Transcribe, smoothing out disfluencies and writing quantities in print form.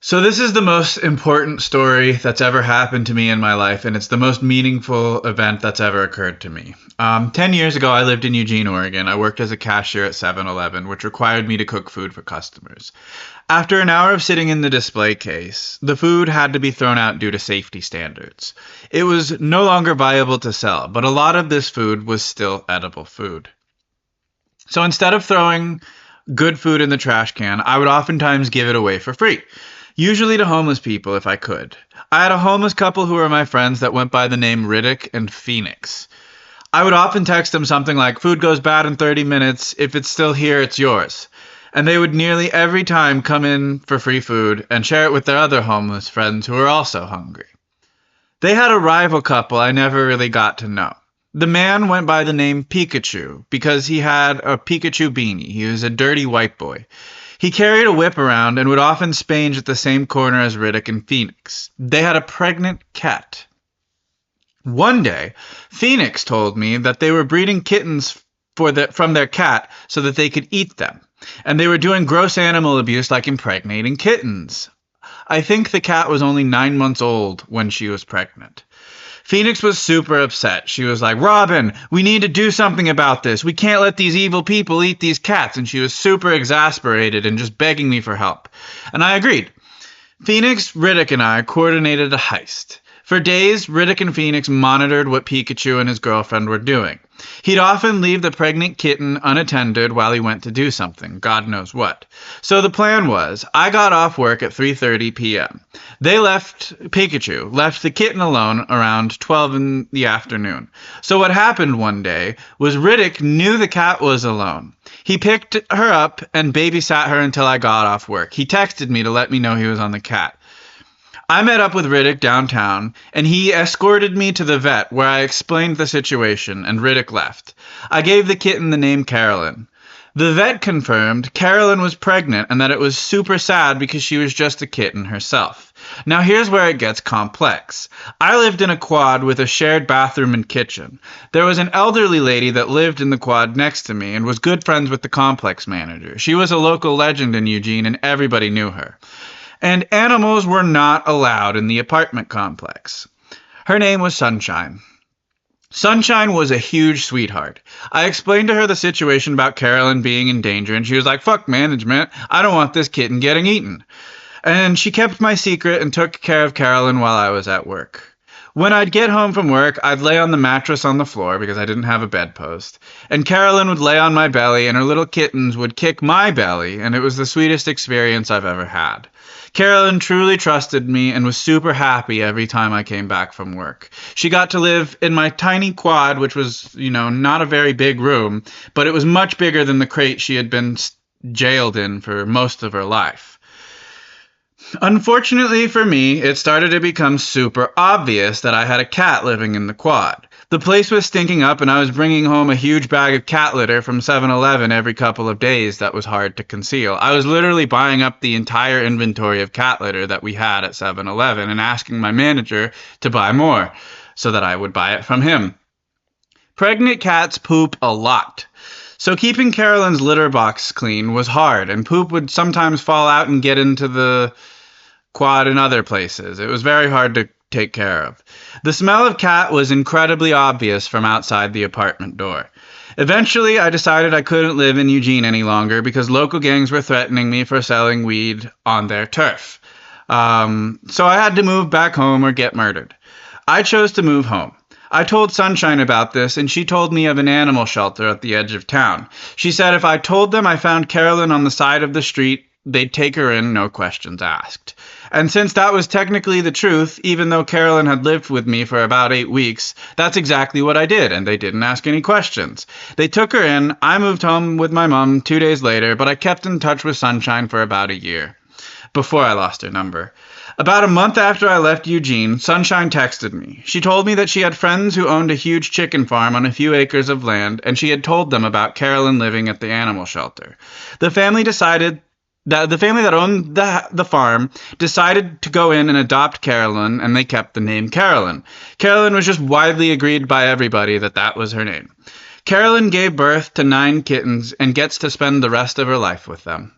So this is the most important story that's ever happened to me in my life, and it's the most meaningful event that's ever occurred to me. 10 years ago, I lived in Eugene, Oregon. I worked as a cashier at 7-Eleven, which required me to cook food for customers. After an hour of sitting in the display case, the food had to be thrown out due to safety standards. It was no longer viable to sell, but a lot of this food was still edible food. So instead of throwing good food in the trash can, I would oftentimes give it away for free. Usually to homeless people if I could. I had a homeless couple who were my friends that went by the name Riddick and Phoenix. I would often text them something like, "Food goes bad in 30 minutes. If it's still here, it's yours." And they would nearly every time come in for free food and share it with their other homeless friends who were also hungry. They had a rival couple I never really got to know. The man went by the name Pikachu because he had a Pikachu beanie. He was a dirty white boy. He carried a whip around and would often spange at the same corner as Riddick and Phoenix. They had a pregnant cat. One day, Phoenix told me that they were breeding kittens from their cat so that they could eat them. And they were doing gross animal abuse like impregnating kittens. I think the cat was only 9 months old when she was pregnant. Phoenix was super upset. She was like, "Robin, we need to do something about this. We can't let these evil people eat these cats." And she was super exasperated and just begging me for help. And I agreed. Phoenix, Riddick, and I coordinated a heist. For days, Riddick and Phoenix monitored what Pikachu and his girlfriend were doing. He'd often leave the pregnant kitten unattended while he went to do something, God knows what. So the plan was, I got off work at 3:30 p.m. Pikachu left the kitten alone around 12 in the afternoon. So what happened one day was Riddick knew the cat was alone. He picked her up and babysat her until I got off work. He texted me to let me know he was on the cat. I met up with Riddick downtown, and he escorted me to the vet where I explained the situation, and Riddick left. I gave the kitten the name Caroline. The vet confirmed Caroline was pregnant and that it was super sad because she was just a kitten herself. Now here's where it gets complex. I lived in a quad with a shared bathroom and kitchen. There was an elderly lady that lived in the quad next to me and was good friends with the complex manager. She was a local legend in Eugene and everybody knew her. And animals were not allowed in the apartment complex. Her name was Sunshine. Sunshine was a huge sweetheart. I explained to her the situation about Carolyn being in danger, and she was like, "Fuck management, I don't want this kitten getting eaten." And she kept my secret and took care of Carolyn while I was at work. When I'd get home from work, I'd lay on the mattress on the floor because I didn't have a bedpost. And Carolyn would lay on my belly, and her little kittens would kick my belly, and it was the sweetest experience I've ever had. Carolyn truly trusted me and was super happy every time I came back from work. She got to live in my tiny quad, which was, not a very big room, but it was much bigger than the crate she had been jailed in for most of her life. Unfortunately for me, it started to become super obvious that I had a cat living in the quad. The place was stinking up and I was bringing home a huge bag of cat litter from 7-Eleven every couple of days that was hard to conceal. I was literally buying up the entire inventory of cat litter that we had at 7-Eleven and asking my manager to buy more so that I would buy it from him. Pregnant cats poop a lot. So keeping Carolyn's litter box clean was hard, and poop would sometimes fall out and get into the quad and other places. It was very hard to take care of. The smell of cat was incredibly obvious from outside the apartment door. Eventually, I decided I couldn't live in Eugene any longer because local gangs were threatening me for selling weed on their turf. So I had to move back home or get murdered. I chose to move home. I told Sunshine about this, and she told me of an animal shelter at the edge of town. She said if I told them I found Carolyn on the side of the street, they'd take her in, no questions asked. And since that was technically the truth, even though Carolyn had lived with me for about 8 weeks, that's exactly what I did, and they didn't ask any questions. They took her in, I moved home with my mom 2 days later, but I kept in touch with Sunshine for about a year, before I lost her number. About a month after I left Eugene, Sunshine texted me. She told me that she had friends who owned a huge chicken farm on a few acres of land, and she had told them about Carolyn living at the animal shelter. The family that owned the farm decided to go in and adopt Carolyn, and they kept the name Carolyn. Carolyn was just widely agreed by everybody that was her name. Carolyn gave birth to 9 kittens and gets to spend the rest of her life with them.